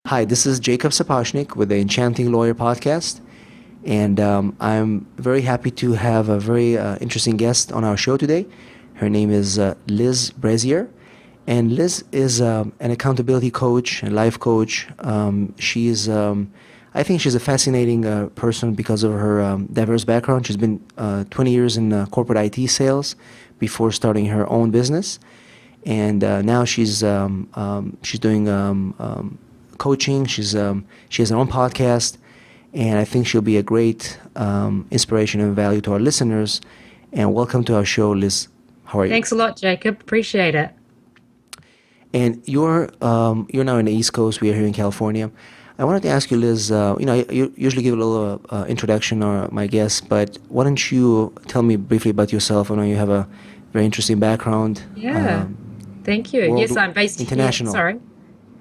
Hi, this is Jacob Sapochnik with the Enchanting Lawyer podcast, and I'm very happy to have a very interesting guest on our show today. Her name is Liz Brazier, and Liz is an accountability coach and life coach. I think she's a fascinating person because of her diverse background. She's been 20 years in corporate IT sales before starting her own business, and now she's doing coaching. She has her own podcast, and I think she'll be a great inspiration and value to our listeners. And welcome to our show, Liz. How are you? Thanks a lot, Jacob. Appreciate it. And you're now in the East Coast. We are here in California. I wanted to ask you, Liz. I usually give a little introduction or my guests, but why don't you tell me briefly about yourself? I know you have a very interesting background. Yeah. Thank you. Yes, I'm based international. Here. Sorry.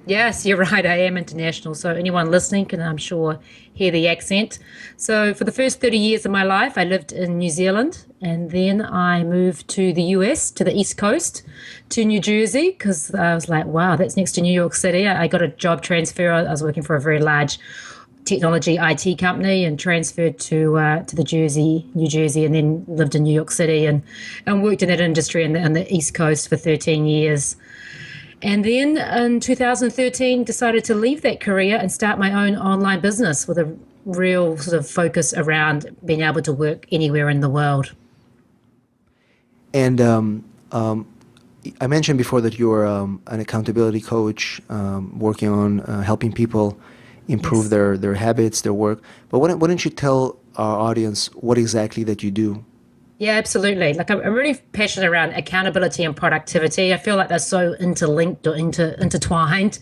Yes, you're right. I am international. So anyone listening can, I'm sure, hear the accent. So for the first 30 years of my life, I lived in New Zealand. And then I moved to the US, to the East Coast, to New Jersey, because I was like, wow, that's next to New York City. I got a job transfer. I was working for a very large technology IT company and transferred to the New Jersey, and then lived in New York City and worked in that industry in the East Coast for 13 years. And then in 2013, decided to leave that career and start my own online business with a real sort of focus around being able to work anywhere in the world. And I mentioned before that you're an accountability coach, working on helping people improve Yes. their habits, their work. But why don't you tell our audience what exactly that you do? Yeah, absolutely. Like I'm really passionate around accountability and productivity. I feel like they're so interlinked or intertwined,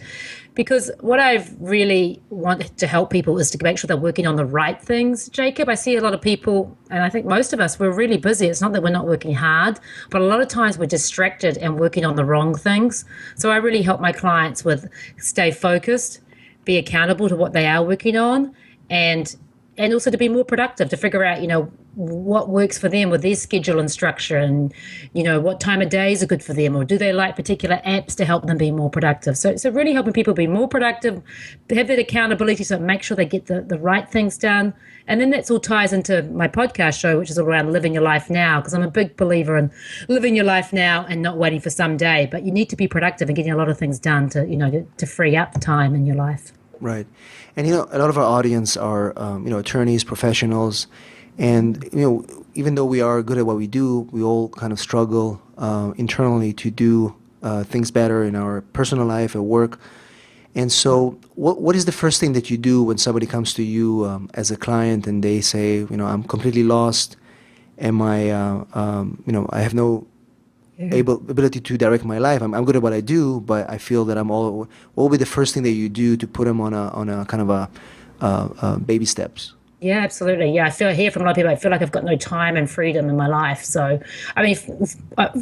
because what I've really wanted to help people is to make sure they're working on the right things. Jacob, I see a lot of people, and I think most of us, we're really busy. It's not that we're not working hard, but a lot of times we're distracted and working on the wrong things. So I really help my clients with stay focused, be accountable to what they are working on, and also to be more productive, to figure out, what works for them with their schedule and structure, and, what time of days are good for them, or do they like particular apps to help them be more productive. So really helping people be more productive, have that accountability, so make sure they get the right things done. And then that's all ties into my podcast show, which is all around living your life now, because I'm a big believer in living your life now and not waiting for someday. But you need to be productive and getting a lot of things done to free up time in your life. Right. And, a lot of our audience are, attorneys, professionals. And, even though we are good at what we do, we all kind of struggle internally to do things better in our personal life, at work. And so what is the first thing that you do when somebody comes to you as a client and they say, I'm completely lost. I have no ability to direct my life. I'm good at what I do, but I feel that what will be the first thing that you do to put them on a kind of a baby steps? Yeah, absolutely. Yeah, hear from a lot of people, I feel like I've got no time and freedom in my life. So, I mean,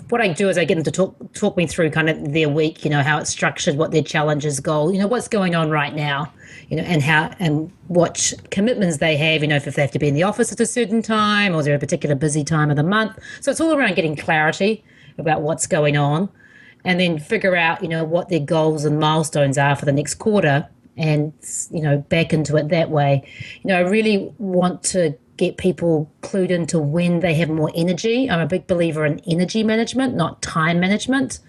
what I do is I get them to talk me through kind of their week, how it's structured, what their challenges, goal, what's going on right now, and what commitments they have, if they have to be in the office at a certain time, or is there a particular busy time of the month. So it's all around getting clarity about what's going on, and then figure out, what their goals and milestones are for the next quarter, and, back into it that way. I really want to get people clued into when they have more energy. I'm a big believer in energy management, not time management.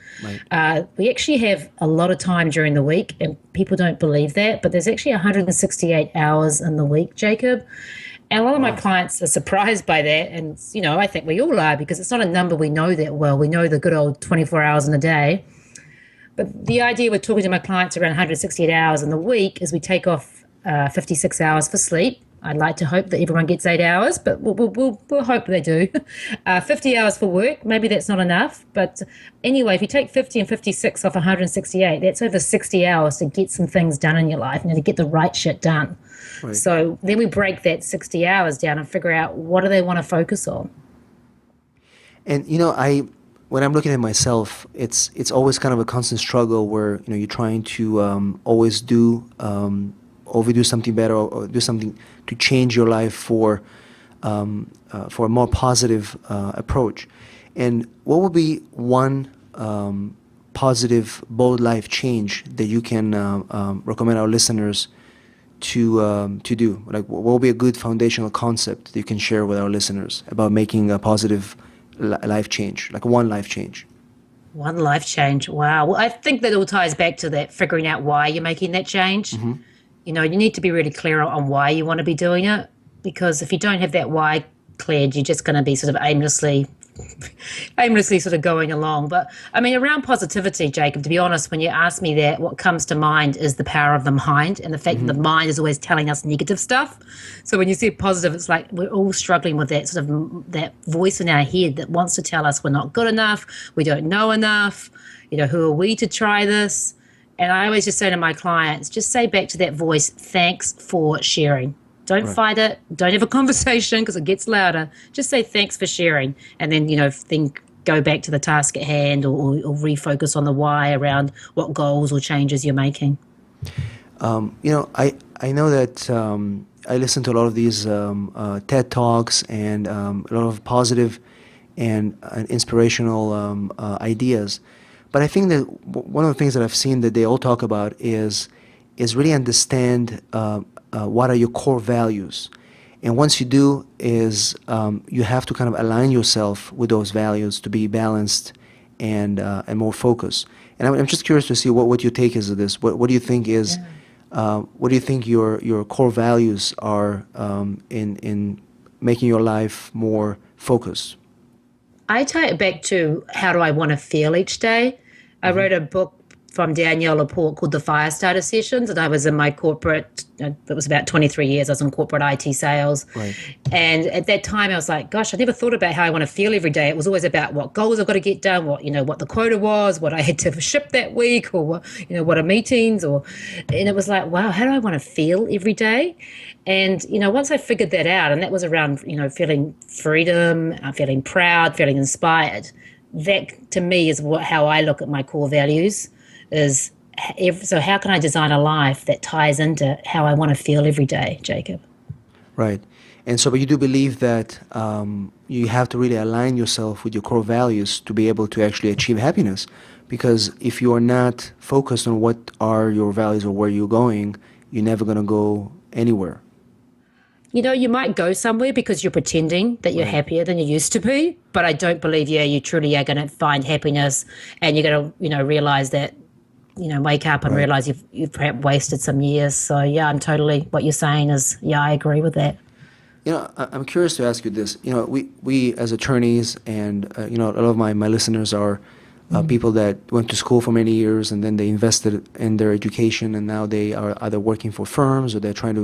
Right. We actually have a lot of time during the week, and people don't believe that, but there's actually 168 hours in the week, Jacob. And a lot of my clients are surprised by that. And, I think we all are, because it's not a number we know that well. We know the good old 24 hours in a day. But the idea with talking to my clients around 168 hours in the week is we take off 56 hours for sleep. I'd like to hope that everyone gets 8 hours, but we'll hope they do. 50 hours for work, maybe that's not enough. But anyway, if you take 50 and 56 off 168, that's over 60 hours to get some things done in your life, to get the right shit done. Right. So then we break that 60 hours down and figure out what do they want to focus on. And, when I'm looking at myself, it's always kind of a constant struggle where, you're trying to always overdo something better, or do something to change your life for a more positive approach. And what would be one positive, bold life change that you can recommend our listeners to do? Like, what will be a good foundational concept that you can share with our listeners about making a positive life change, like one life change? One life change. Wow. Well, I think that all ties back to that figuring out why you're making that change. Mm-hmm. You need to be really clear on why you want to be doing it, because if you don't have that why cleared, you're just going to be sort of aimlessly sort of going along. But I mean, around positivity, Jacob, to be honest, when you ask me that, what comes to mind is the power of the mind and the fact that the mind is always telling us negative stuff. So when you say positive, it's like we're all struggling with that sort of that voice in our head that wants to tell us we're not good enough, we don't know enough, who are we to try this? And I always just say to my clients, just say back to that voice, thanks for sharing. Don't fight it. Don't have a conversation because it gets louder. Just say thanks for sharing, and then go back to the task at hand, or refocus on the why around what goals or changes you're making. I know that I listen to a lot of these TED Talks and a lot of positive and inspirational ideas, but I think that one of the things that I've seen that they all talk about is really understand what are your core values. And once you do is you have to kind of align yourself with those values to be balanced and more focused. And I'm just curious to see what your take is of this. What do you think is what do you think your core values are in making your life more focused? I tie it back to how do I want to feel each day. I wrote a book from Danielle Laporte called The Firestarter Sessions, and I was in my corporate, it was about 23 years, I was in corporate IT sales. Right. And at that time I was like, gosh, I never thought about how I want to feel every day. It was always about what goals I've got to get done, what the quota was, what I had to ship that week, or what are meetings, and it was like, wow, how do I want to feel every day? And, once I figured that out, and that was around, feeling freedom, feeling proud, feeling inspired, that to me is how I look at my core values. So how can I design a life that ties into how I want to feel every day, Jacob? Right. And so, but you do believe that you have to really align yourself with your core values to be able to actually achieve happiness. Because if you are not focused on what are your values or where you're going, you're never going to go anywhere. You might go somewhere because you're pretending that you're happier than you used to be, but I don't believe, you truly are going to find happiness, and you're going to, realize that, wake up and realize you've perhaps wasted some years. So, I'm totally, what you're saying is, I agree with that. I'm curious to ask you this. We as attorneys and, a lot of my listeners are people that went to school for many years and then they invested in their education, and now they are either working for firms or they're trying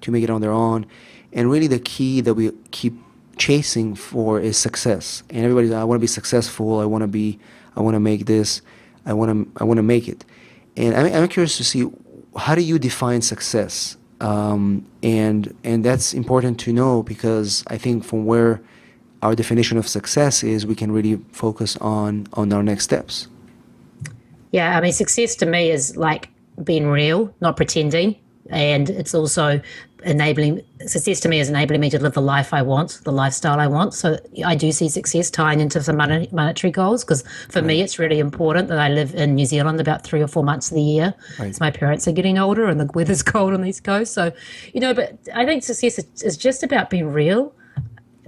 to make it on their own. And really the key that we keep chasing for is success. And everybody's, I want to be successful. I want to make this. I want to make it. And I'm curious to see, how do you define success? And that's important to know, because I think from where our definition of success is, we can really focus on our next steps. Yeah, I mean, success to me is like being real, not pretending. And it's also success to me is enabling me to live the life I want, the lifestyle I want. So I do see success tying into some monetary goals, because for me it's really important that I live in New Zealand about 3 or 4 months of the year. Right. My parents are getting older and the weather's cold on the East Coast. So, but I think success is just about being real,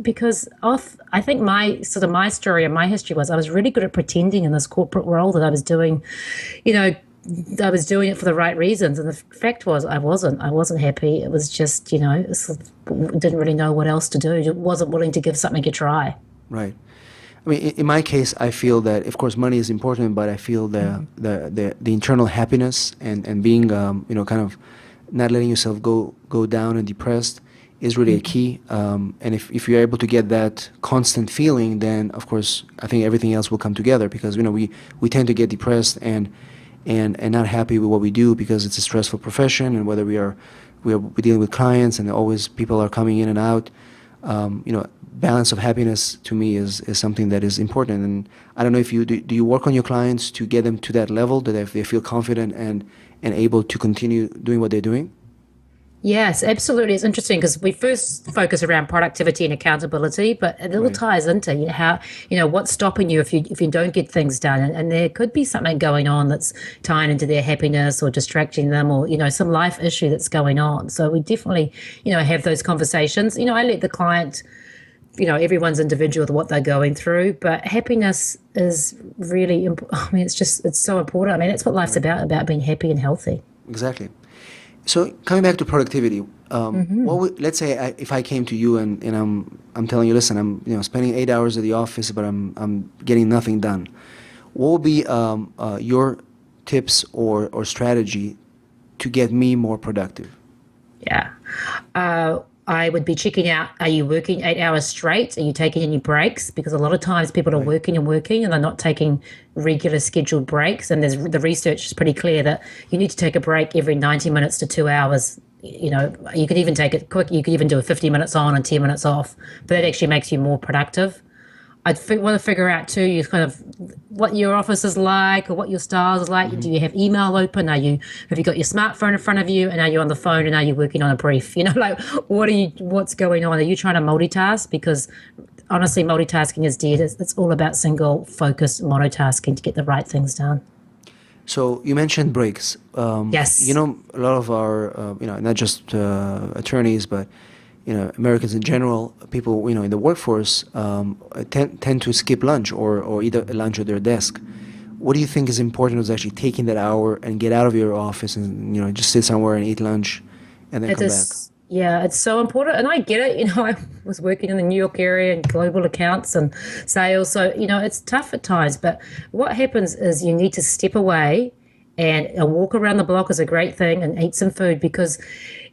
because I think my story and my history was I was really good at pretending in this corporate world that I was doing, I was doing it for the right reasons, and the fact was I wasn't happy. It was just, didn't really know what else to do. Wasn't willing to give something a try. Right. I mean, in my case, I feel that, of course, money is important, but I feel the internal happiness and being, kind of not letting yourself go down and depressed is really a key. And if you're able to get that constant feeling, then, of course, I think everything else will come together, because, we tend to get depressed and not happy with what we do because it's a stressful profession, and whether we're dealing with clients and always people are coming in and out. Balance of happiness to me is something that is important. And I don't know if do you work on your clients to get them to that level that they feel confident and able to continue doing what they're doing? Yes, absolutely. It's interesting because we first focus around productivity and accountability, but it all Right. ties into how what's stopping you if you don't get things done, and there could be something going on that's tying into their happiness or distracting them, or some life issue that's going on. So we definitely have those conversations. I let the client, everyone's individual with what they're going through, but happiness is really I mean, it's so important. I mean, that's what life's Right. about being happy and healthy. Exactly. So coming back to productivity, let's say if I came to you and I'm telling you, listen, I'm spending 8 hours at the office, but I'm getting nothing done. What would be your tips or strategy to get me more productive? Yeah. I would be checking out, are you working 8 hours straight? Are you taking any breaks? Because a lot of times people are Right. working and working and they're not taking regular scheduled breaks. And the research is pretty clear that you need to take a break every 90 minutes to 2 hours. You could even take it quick. You could even do a 50 minutes on and 10 minutes off, but that actually makes you more productive. Want to figure out too, you kind of what your office is like or what your style is like. Hmm. Do you have email open? Have you got your smartphone in front of you, and are you on the phone, and are you working on a brief? Like what's going on? Are you trying to multitask? Because honestly, multitasking is dead. It's all about single focused monotasking to get the right things done. So you mentioned breaks. Yes. A lot of our, not just attorneys, but Americans in general, people in the workforce tend to skip lunch or eat a lunch at their desk. What do you think is important is actually taking that hour and get out of your office and just sit somewhere and eat lunch and then It come back? is, yeah, it's so important. And I get it. I was working in the New York area in global accounts and sales. So, it's tough at times. But what happens is you need to step away, and a walk around the block is a great thing, and eat some food, because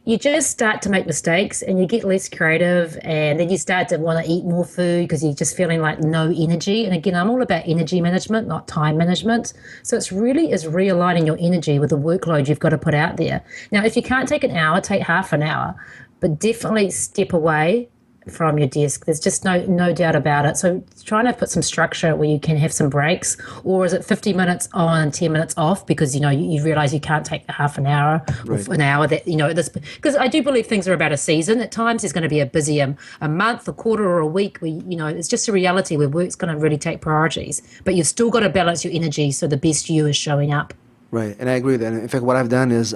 you just start to make mistakes and you get less creative, and then you start to want to eat more food because you're just feeling like no energy. And again, I'm all about energy management, not time management. So it's really is realigning your energy with the workload you've got to put out there. Now, if you can't take an hour, take half an hour, but definitely step away from your desk. There's just no doubt about it. So trying to put some structure where you can have some breaks, or is it 50 minutes on and 10 minutes off because you realize you can't take the half an hour or Right. an hour that this, because I do believe things are about a season. At times there's going to be a busy a month, a quarter, or a week where it's just a reality where work's going to really take priorities, but you've still got to balance your energy so the best you is showing up. Right, and I agree with that. And in fact, what I've done is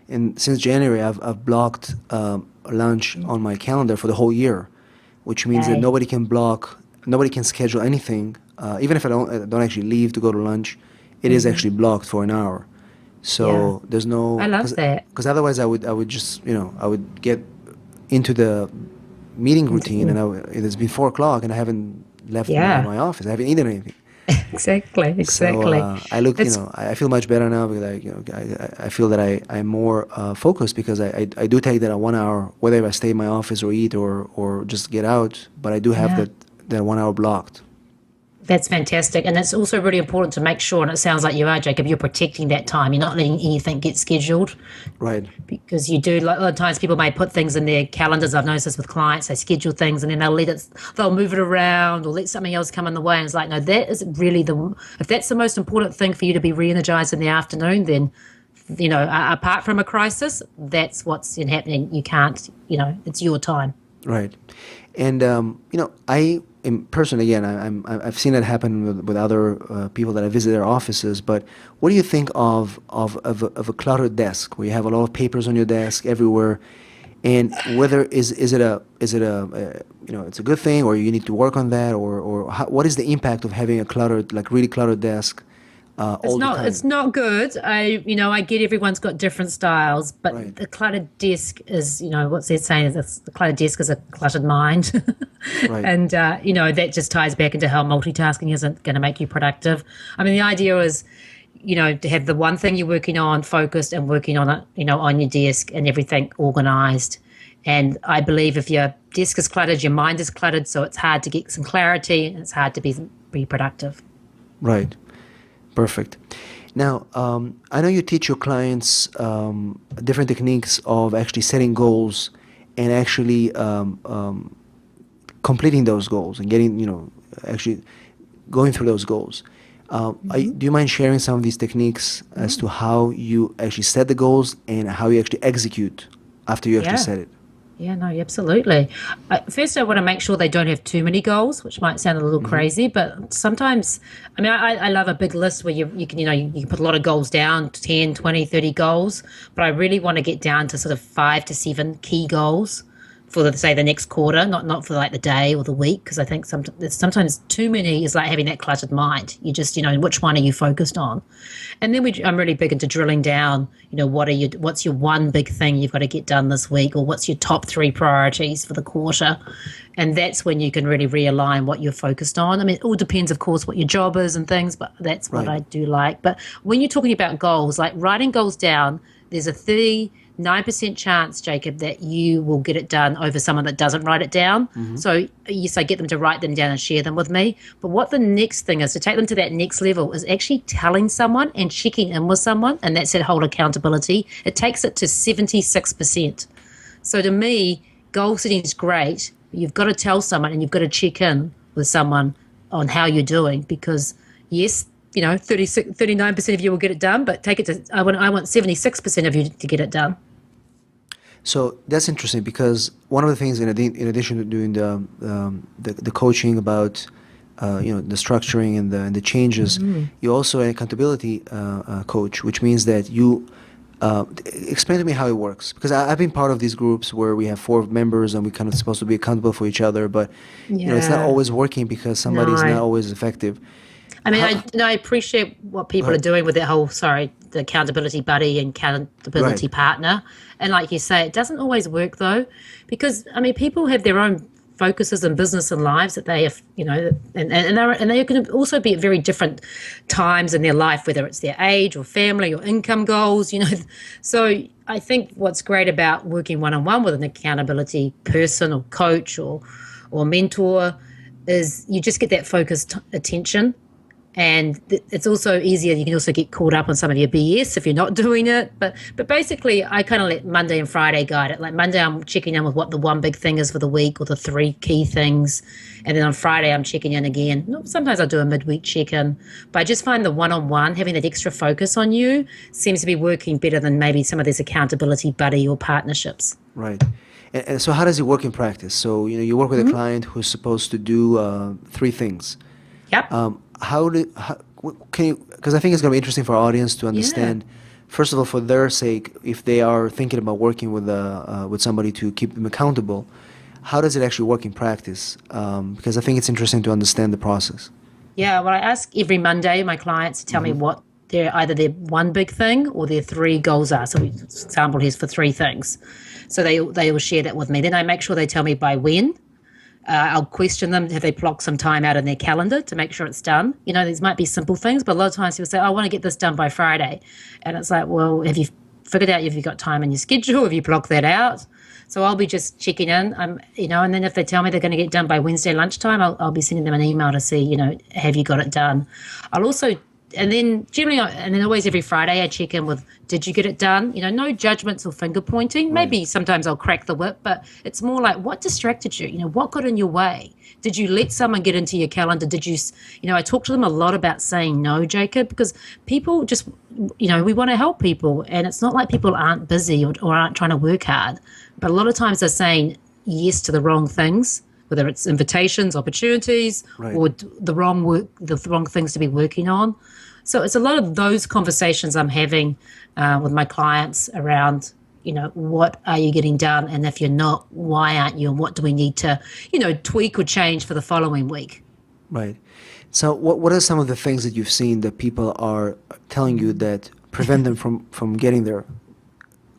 since January, I've blocked lunch on my calendar for the whole year, which means that Okay. nobody can schedule anything, even if I don't actually leave to go to lunch, it is Hmm. actually blocked for an hour. Yeah, So there's no, I love that. because otherwise I would just I would get into the meeting routine and it's been 4 o'clock and I haven't left Yeah, my office. I haven't eaten anything. exactly, So exactly. I look, It's I feel much better now because I feel that I'm more focused because I do take that 1 hour, whether I stay in my office or eat or just get out, but I do have yeah. that 1 hour blocked. That's fantastic. And it's also really important to make sure, and it sounds like you are, Jacob, you're protecting that time. You're not letting anything get scheduled, Right, because you do, like, a lot of times people may put things in their calendars. I've noticed this with clients, they schedule things and then they'll move it around or let something else come in the way. And it's like, no, that is really if that's the most important thing for you to be re energized in the afternoon, then, apart from a crisis, that's what's happening. You can't, it's your time. right. And I am personally again I've seen that happen with other people that I visit their offices. But what do you think of a cluttered desk where you have a lot of papers on your desk everywhere, and whether is it a it's a good thing or you need to work on that or what is the impact of having a cluttered like really cluttered desk It's all the not. It's time? not good. I get everyone's got different styles, Right, but the cluttered desk is, what's that saying? Is the cluttered desk is a cluttered mind, right, and that just ties back into how multitasking isn't going to make you productive. I mean, the idea is, to have the one thing you're working on focused and working on it, on your desk and everything organized. And I believe if your desk is cluttered, your mind is cluttered, so it's hard to get some clarity and it's hard to be productive. right. Perfect. Now, I know you teach your clients different techniques of actually setting goals and actually completing those goals and getting, actually going through those goals. Do you mind sharing some of these techniques as to how you actually set the goals and how you actually execute after you actually Yeah. set it. Yeah, no, absolutely. First, I want to make sure they don't have too many goals, which might sound a little Hmm. crazy, but sometimes, I mean, I love a big list where you can, you can put a lot of goals down, 10, 20, 30 goals, but I really want to get down to sort of 5 to 7 key goals for say the next quarter, not for like the day or the week, because I think sometimes too many is like having that cluttered mind. You just which one are you focused on, and then I'm really big into drilling down. What's your one big thing you've got to get done this week, or what's your top 3 priorities for the quarter, and that's when you can really realign what you're focused on. I mean, it all depends, of course, what your job is and things, but that's what Right. I do like. But when you're talking about goals, like writing goals down, there's a 39% chance, Jacob, that you will get it done over someone that doesn't write it down. Hmm. So, yes, I get them to write them down and share them with me. But what the next thing is to take them to that next level is actually telling someone and checking in with someone. And that's that whole accountability. It takes it to 76%. So, to me, goal setting is great. But you've got to tell someone and you've got to check in with someone on how you're doing because, yes, 39% of you will get it done, but take it to, I want 76% of you to get it done. So that's interesting because one of the things, in addition to doing the coaching about the structuring and the changes, you also an accountability coach, which means that you explain to me how it works because I've been part of these groups where we have 4 members and we kind of supposed to be accountable for each other, but it's not Yeah. always working because somebody is not No. always effective. I mean, How, I appreciate what go people are ahead. doing with that whole, the accountability buddy and accountability Right. partner. And like you say, it doesn't always work though, because I mean, people have their own focuses in business and lives that they have, and they can also be at very different times in their life, whether it's their age or family or income goals. So I think what's great about working one-on-one with an accountability person or coach or mentor is you just get that focused attention and it's also easier. You can also get caught up on some of your BS if you're not doing it. But basically, I kind of let Monday and Friday guide it. Like Monday, I'm checking in with what the one big thing is for the week or the 3 key things, and then on Friday, I'm checking in again. Sometimes I do a midweek check-in, but I just find the one-on-one, having that extra focus on you, seems to be working better than maybe some of these accountability buddy or partnerships. Right. And so how does it work in practice? So, you work with a client who's supposed to do 3 things. Yep. Can you, because I think it's going to be interesting for our audience to Yeah. understand, first of all, for their sake, if they are thinking about working with somebody to keep them accountable, how does it actually work in practice? Because I think it's interesting to understand the process. Yeah, well, I ask every Monday my clients to tell me what either their one big thing or their 3 goals are. So, example here's for 3 things. So they will share that with me. Then I make sure they tell me by when. I'll question them, have they blocked some time out in their calendar to make sure it's done? These might be simple things, but a lot of times people say, I want to get this done by Friday. And it's like, well, have you figured out if you've got time in your schedule? Have you blocked that out? So I'll be just checking in, and then if they tell me they're going to get done by Wednesday lunchtime, I'll be sending them an email to see, have you got it done? I'll also, and then generally, and then always every Friday, I check in with, did you get it done? No judgments or finger pointing. Right. Maybe sometimes I'll crack the whip, but it's more like, what distracted you? What got in your way? Did you let someone get into your calendar? Did you, I talk to them a lot about saying no, Jacob, because people just, we want to help people. And it's not like people aren't busy or aren't trying to work hard. But a lot of times they're saying yes to the wrong things, whether it's invitations, opportunities, Right. or the wrong things to be working on. So it's a lot of those conversations I'm having with my clients around, what are you getting done? And if you're not, why aren't you? And what do we need to, tweak or change for the following week? Right. So what are some of the things that you've seen that people are telling you that prevent them from getting there,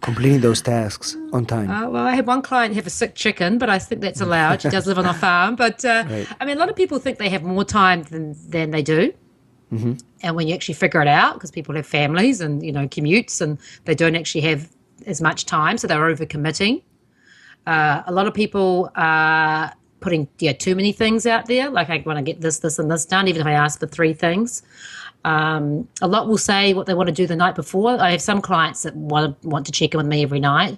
completing those tasks on time? Well, I had one client have a sick chicken, but I think that's allowed. She does live on a farm. But, Right. I mean, a lot of people think they have more time than they do. Mm-hmm. And when you actually figure it out, because people have families and, commutes and they don't actually have as much time, so they're overcommitting. A lot of people are putting too many things out there. Like, I want to get this, and this done, even if I ask for 3 things. A lot will say what they want to do the night before. I have some clients that want to check in with me every night.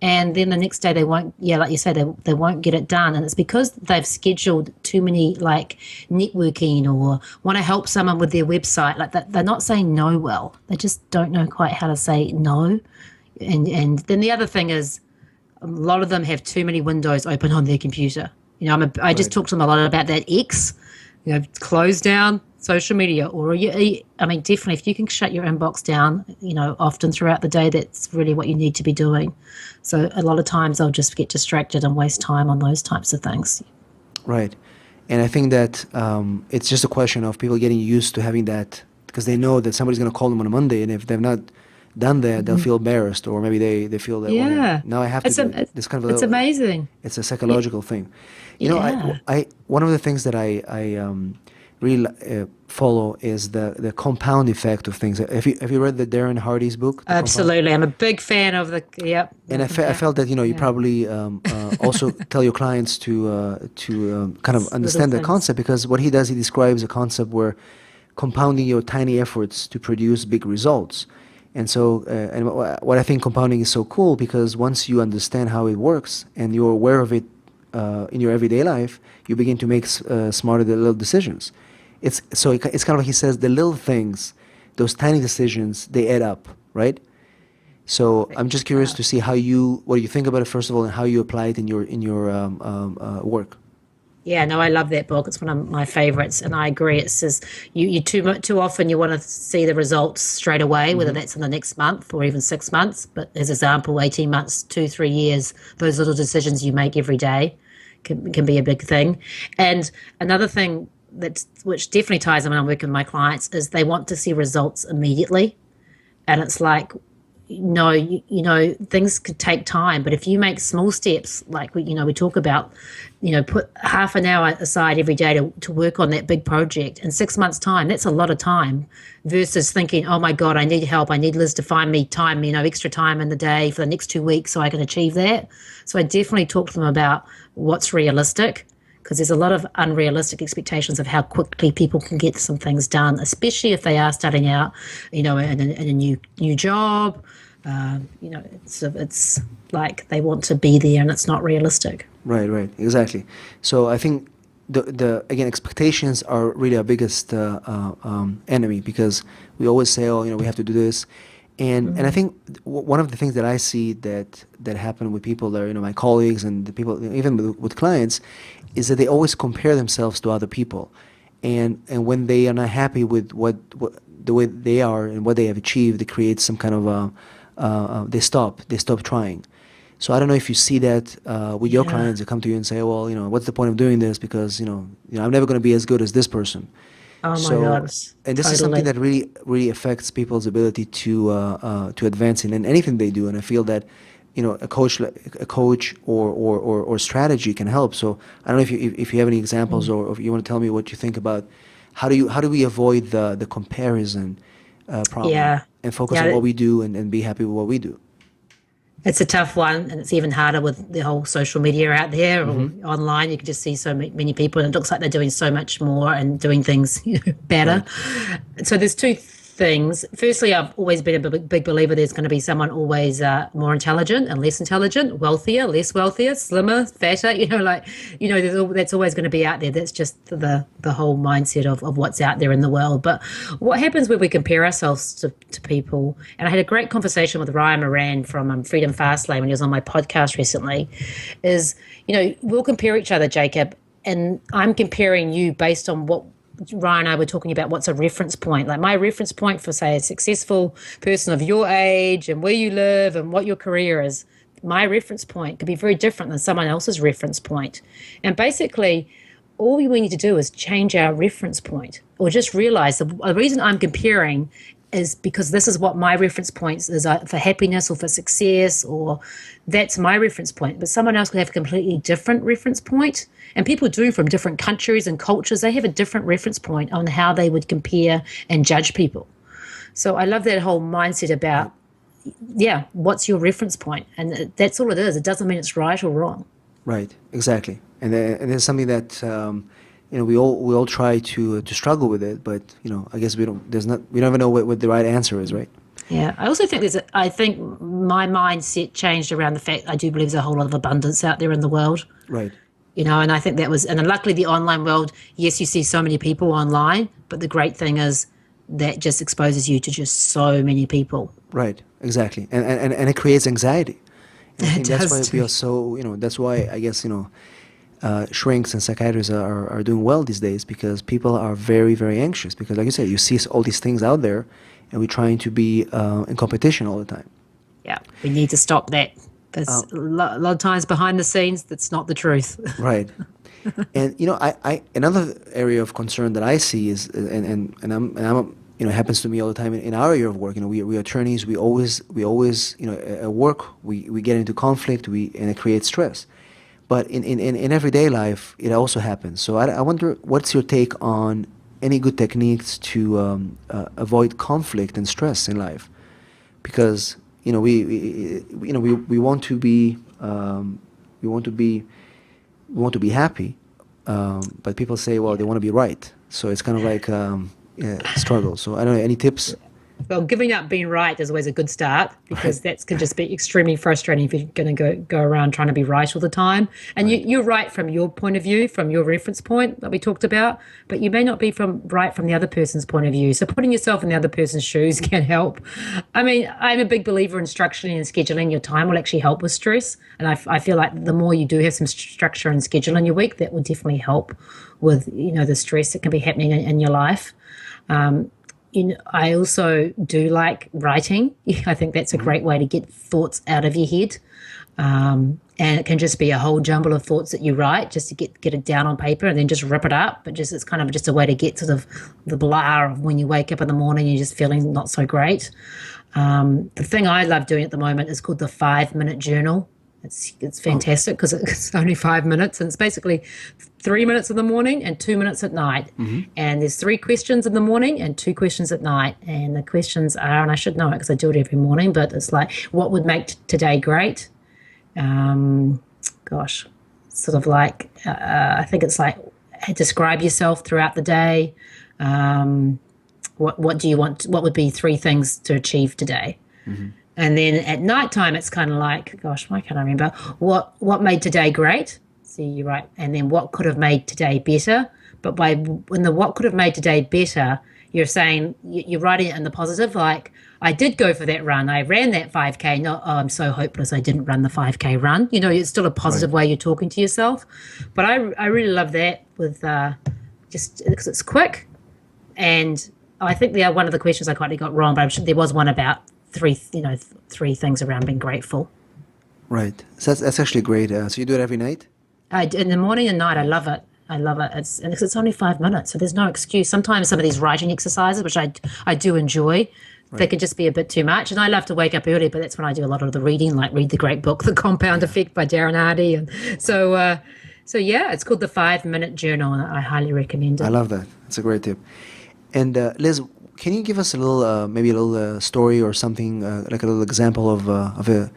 And then the next day they won't, like you say, they won't get it done. And it's because they've scheduled too many, like, networking or want to help someone with their website. Like, that, they're not saying no well. They just don't know quite how to say no. And then the other thing is a lot of them have too many windows open on their computer. I just Right. talk to them a lot about that X, close down social media, or definitely if you can shut your inbox down, often throughout the day, that's really what you need to be doing. So a lot of times I'll just get distracted and waste time on those types of things. Right. And I think that it's just a question of people getting used to having that, because they know that somebody's going to call them on a Monday, and if they've not done that, they'll feel embarrassed, or maybe they feel that, well, Yeah. now I have to do it. This kind of It's amazing. it's a psychological thing. Yeah. I one of the things that I really follow is the compound effect of things. Have you read the Darren Hardy's book? The Compound? Absolutely. I'm a big fan of yep. And I felt that you probably also tell your clients to kind of understand the things. concept, because what he does, he describes a concept where compounding your tiny efforts to produce big results. And so, and what I think compounding is so cool, because once you understand how it works and you're aware of it in your everyday life, you begin to make smarter little decisions. It's kind of like he says, the little things, those tiny decisions, they add up, right? So I'm just curious to see what you think about it first of all, and how you apply it in your work. Yeah, no, I love that book. It's one of my favorites, and I agree. It says you too often you want to see the results straight away, whether that's in the next month or even 6 months. But as example, 18 months, 2-3 years, those little decisions you make every day can be a big thing. And another thing which definitely ties in when I'm working with my clients is they want to see results immediately, and it's like, no, things could take time, but if you make small steps, like we talk about, put half an hour aside every day to work on that big project in 6 months' time, that's a lot of time, versus thinking, oh my God, I need help. I need Liz to find me time, extra time in the day for the next 2 weeks so I can achieve that. So I definitely talk to them about what's realistic, because there's a lot of unrealistic expectations of how quickly people can get some things done, especially if they are starting out, in a new job. It's like they want to be there, and it's not realistic. Right, exactly. So I think again, expectations are really our biggest enemy, because we always say, oh, we have to do this. And I think one of the things that I see that happen with people that are, my colleagues and the people, even with clients, is that they always compare themselves to other people, and when they are not happy with what the way they are and what they have achieved, it creates some kind of they stop trying. So I don't know if you see that with your clients that come to you and say, well, what's the point of doing this, because I'm never going to be as good as this person. Oh my God! And this is something that really affects people's ability to advance in anything they do. And I feel that a coach or strategy can help. So I don't know if you have any examples, or if you want to tell me what you think about how do we avoid the comparison problem, and focus on what we do and be happy with what we do. It's a tough one, and it's even harder with the whole social media out there or online. You can just see so many people, and it looks like they're doing so much more and doing things better. Right. So there's two things. Firstly, I've always been a big believer there's going to be someone always more intelligent and less intelligent, wealthier, less wealthier, slimmer, fatter, that's always going to be out there. That's just the whole mindset of what's out there in the world. But what happens when we compare ourselves to people, and I had a great conversation with Ryan Moran from Freedom Fastlane when he was on my podcast recently, is, we'll compare each other, Jacob, and I'm comparing you based on what Ryan and I were talking about, what's a reference point. Like my reference point for, say, a successful person of your age and where you live and what your career is, my reference point could be very different than someone else's reference point. And basically, all we need to do is change our reference point, or just realize the reason I'm comparing is because this is what my reference point is for happiness or for success, or that's my reference point. But someone else could have a completely different reference point. And people do, from different countries and cultures. They have a different reference point on how they would compare and judge people. So I love that whole mindset about, what's your reference point? And that's all it is. It doesn't mean it's right or wrong. Right, exactly. And it's something that we all try to struggle with it, but I guess we never know what the right answer is, right? Yeah, I also think I think my mindset changed around the fact I do believe there's a whole lot of abundance out there in the world. Right. And I think and then luckily the online world, yes, you see so many people online, but the great thing is that just exposes you to just so many people. Right, exactly. And it creates anxiety. And I It think that's why does we too. are so, that's why I guess, shrinks and psychiatrists are doing well these days, because people are very, very anxious. Because, like you said, you see all these things out there, and we're trying to be in competition all the time. Yeah, we need to stop that. There's a lot of times behind the scenes, that's not the truth. Right. And I another area of concern that I see is, and I'm it happens to me all the time in our area of work. We attorneys. We always at work we get into conflict. And it creates stress. But in everyday life, it also happens. So I wonder, what's your take on any good techniques to avoid conflict and stress in life? Because we want to be we want to be we want to be happy, but people say, well, they want to be right. So it's kind of like struggle. So I don't know, any tips? Well, giving up being right is always a good start, because that can just be extremely frustrating if you're going to go around trying to be right all the time. And you're right from your point of view, from your reference point that we talked about, but you may not be right from the other person's point of view. So putting yourself in the other person's shoes can help. I mean, I'm a big believer in structuring and scheduling your time will actually help with stress. And I feel like the more you do have some structure and schedule in your week, that will definitely help with, the stress that can be happening in your life. I also do like writing. I think that's a great way to get thoughts out of your head. And it can just be a whole jumble of thoughts that you write, just to get it down on paper and then just rip it up. But it's kind of just a way to get sort of the blah of when you wake up in the morning, you're just feeling not so great. The thing I love doing at the moment is called the 5-minute journal. It's fantastic because it's only 5 minutes, and it's basically 3 minutes in the morning and 2 minutes at night. And there's 3 questions in the morning and 2 questions at night. And the questions are, and I should know it because I do it every morning, but it's like, what would make today great? Sort of like, I think it's like, describe yourself throughout the day. What do you want? What would be 3 things to achieve today? And then at nighttime, it's kind of like, gosh, why can't I remember? What made today great? So you're right. And then what could have made today better? But when the what could have made today better, you're saying, you're writing it in the positive, like, I did go for that run. I ran that 5K. Not, oh, I'm so hopeless I didn't run the 5K run. It's still a positive way you're talking to yourself. But I really love that with just because it's quick. And I think one of the questions I quite got wrong, but I'm sure there was one about 3 things around being grateful. Right. So that's actually great. So you do it every night? In the morning and night, I love it. It's only 5 minutes, so there's no excuse. Sometimes some of these writing exercises, which I do enjoy, they can just be a bit too much. And I love to wake up early, but that's when I do a lot of the reading, like read the great book, The Compound Effect by Darren Hardy. And so yeah, it's called the 5-minute journal, and I highly recommend it. I love that. It's a great tip. And Liz, can you give us a little, maybe a little story or something, like a little example of a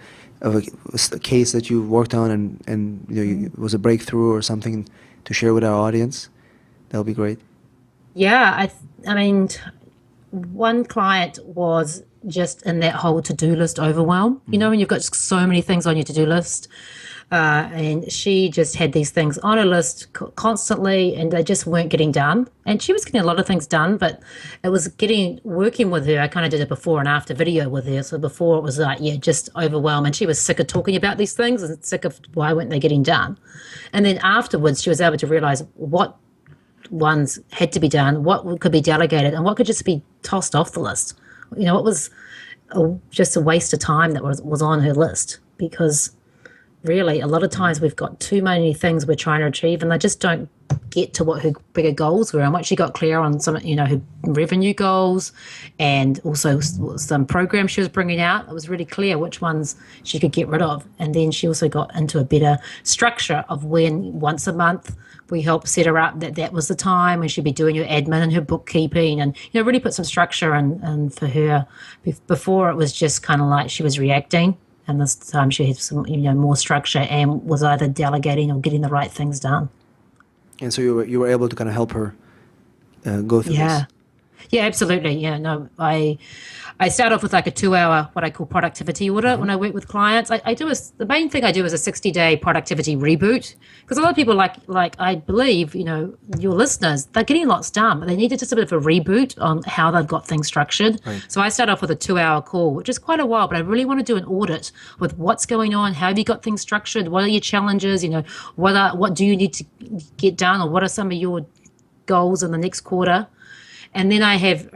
case that you worked on and it was a breakthrough or something to share with our audience? That would be great. Yeah, I mean, one client was just in that whole to-do list overwhelm. When you've got so many things on your to-do list, and she just had these things on her list constantly, and they just weren't getting done. And she was getting a lot of things done, but it was working with her. I kind of did a before and after video with her. So before it was like, just overwhelmed, and she was sick of talking about these things and sick of why weren't they getting done. And then afterwards, she was able to realize what ones had to be done, what could be delegated, and what could just be tossed off the list. It was just a waste of time that was on her list, because really a lot of times we've got too many things we're trying to achieve, and they just don't get to what her bigger goals were. And once she got clear on some, her revenue goals and also some programs she was bringing out, it was really clear which ones she could get rid of. And then she also got into a better structure of when once a month we helped set her up that was the time when she'd be doing her admin and her bookkeeping, and really put some structure and for her. Before, it was just kind of like she was reacting. And this time she had some, more structure and was either delegating or getting the right things done. And so you were able to kind of help her go through this. Yeah, absolutely. Yeah, no, I I start off with like a 2 hour, what I call productivity audit when I work with clients. The main thing I do is a 60-day productivity reboot, because a lot of people like I believe, your listeners, they're getting lots done, but they need just a bit of a reboot on how they've got things structured. Right. So I start off with a 2 hour call, which is quite a while, but I really want to do an audit with what's going on, how have you got things structured, what are your challenges, what do you need to get done, or what are some of your goals in the next quarter. And then I have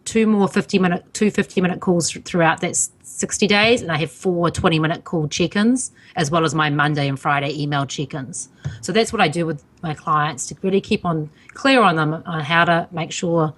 two 50-minute calls throughout that 60 days, and I have 4 20-minute call check-ins, as well as my Monday and Friday email check-ins. So that's what I do with my clients, to really keep on clear on them on how to make sure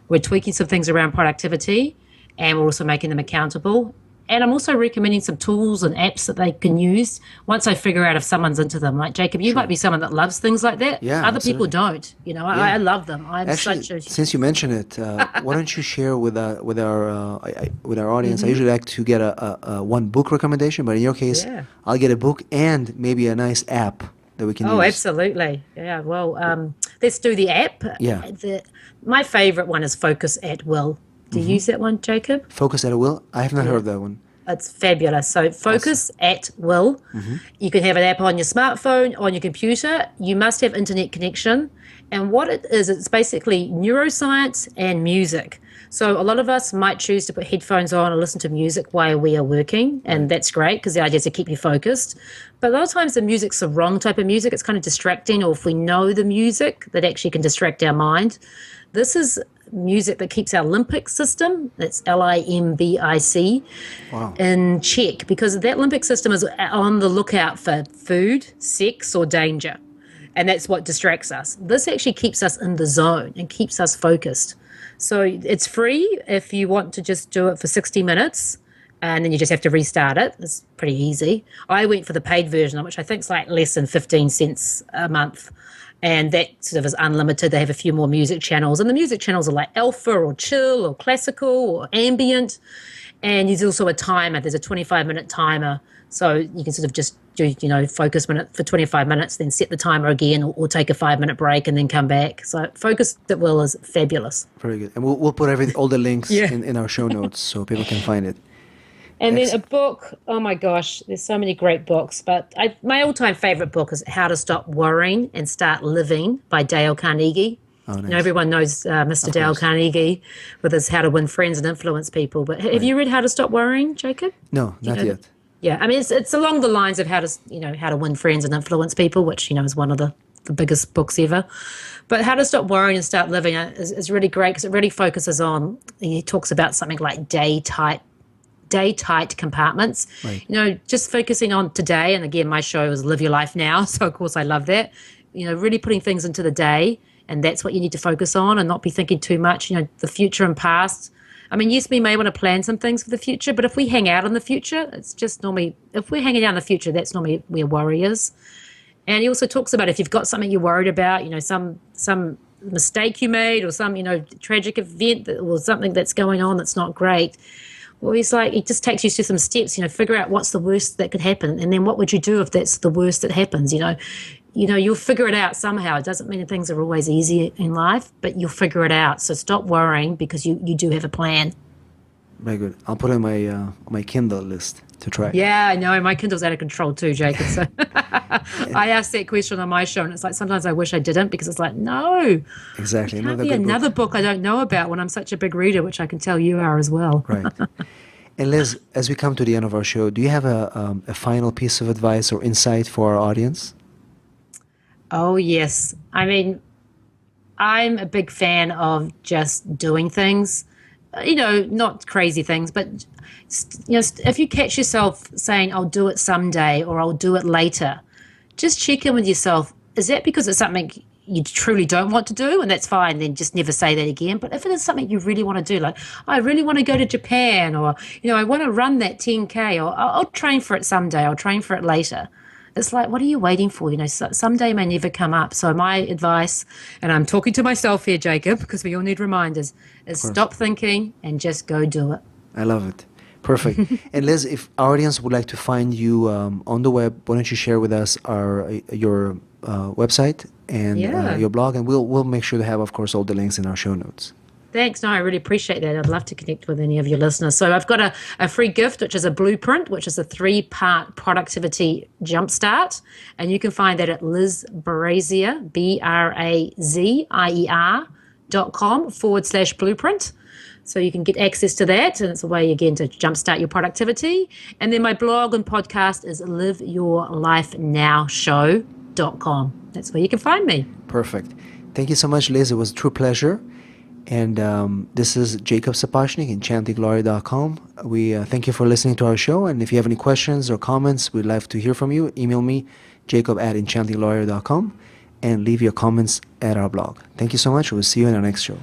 we're tweaking some things around productivity, and we're also making them accountable. And I'm also recommending some tools and apps that they can use once I figure out if someone's into them. Like Jacob, you might be someone that loves things like that. Yeah, Other absolutely. people don't. I love them. I'm Actually, such a since you mentioned it, why don't you share with our audience? I usually like to get a one book recommendation, but in your case, Yeah. I'll get a book and maybe a nice app that we can use. Oh, absolutely. Yeah. Well, let's do the app. Yeah. My favorite one is Focus at Will. Do you use that one, Jacob? Focus at Will. I have not heard of that one. It's fabulous. So Focus at Will. You can have an app on your smartphone, on your computer. You must have internet connection. And what it is, it's basically neuroscience and music. So a lot of us might choose to put headphones on and listen to music while we are working, and that's great because the idea is to keep you focused. But a lot of times the music's the wrong type of music. It's kind of distracting, or if we know the music, that actually can distract our mind. This is music that keeps our limbic system, that's LIMBIC, Wow. in check, because that limbic system is on the lookout for food, sex, or danger. And that's what distracts us. This actually keeps us in the zone and keeps us focused. So it's free if you want to just do it for 60 minutes, and then you just have to restart it. It's pretty easy. I went for the paid version, which I think is like less than 15 cents a month. And that sort of is unlimited. They have a few more music channels. And the music channels are like alpha or chill or classical or ambient. And there's also a timer. There's a 25-minute timer. So you can sort of just do, focus minute for 25 minutes, then set the timer again, or take a 5-minute break and then come back. So Focus at Will is fabulous. Very good. And we'll put all the links Yeah. in our show notes so people can find it. And then a book, oh my gosh, there's so many great books. But my all-time favorite book is How to Stop Worrying and Start Living by Dale Carnegie. Oh, nice. Everyone knows Mr. Dale Carnegie with his How to Win Friends and Influence People. But have you read How to Stop Worrying, Jacob? No, not yet. Yeah, I mean, it's along the lines of how to win friends and influence people, which, is one of the biggest books ever. But How to Stop Worrying and Start Living is really great because it really focuses on, he talks about something like day tight compartments, Right. Just focusing on today. And again, my show is Live Your Life Now. So of course I love that, really putting things into the day, and that's what you need to focus on and not be thinking too much, the future and past. I mean, yes, we may want to plan some things for the future, but if we hang out in the future, it's just normally, if we're hanging out in the future, that's normally where worry is. And he also talks about if you've got something you're worried about, some mistake you made, or some, tragic event or something that's going on that's not great. Well, he just takes you through some steps, figure out what's the worst that could happen. And then what would you do if that's the worst that happens? You'll figure it out somehow. It doesn't mean that things are always easy in life, but you'll figure it out. So stop worrying because you do have a plan. Very good. I'll put it on my Kindle list to try. Yeah, I know. My Kindle's out of control too, Jacob. So I asked that question on my show, and it's like sometimes I wish I didn't, because it's like, no. Exactly. Can't be another book I don't know about when I'm such a big reader, which I can tell you are as well. Right. And Liz, as we come to the end of our show, do you have a final piece of advice or insight for our audience? Oh, yes. I mean, I'm a big fan of just doing things, not crazy things, but, if you catch yourself saying, I'll do it someday or I'll do it later, just check in with yourself. Is that because it's something you truly don't want to do? And that's fine. Then just never say that again. But if it is something you really want to do, like, I really want to go to Japan, or, I want to run that 10K, or I'll train for it someday. I'll train for it later. It's like, what are you waiting for? Someday may never come up. So my advice, and I'm talking to myself here, Jacob, because we all need reminders, is stop thinking and just go do it. I love it. Perfect. And Liz, if our audience would like to find you on the web, why don't you share with us your website and your blog, and we'll make sure to have, of course, all the links in our show notes. Thanks. No, I really appreciate that. I'd love to connect with any of your listeners. So I've got a free gift, which is a blueprint, which is a 3-part productivity jumpstart. And you can find that at Liz Brazier, BRAZIER.com/blueprint. So you can get access to that. And it's a way, again, to jumpstart your productivity. And then my blog and podcast is liveyourlifenowshow.com. That's where you can find me. Perfect. Thank you so much, Liz. It was a true pleasure. And this is Jacob Sapochnik, EnchantingLawyer.com. We thank you for listening to our show. And if you have any questions or comments, we'd love to hear from you. Email me, jacob@enchantinglawyer.com, and leave your comments at our blog. Thank you so much. We'll see you in our next show.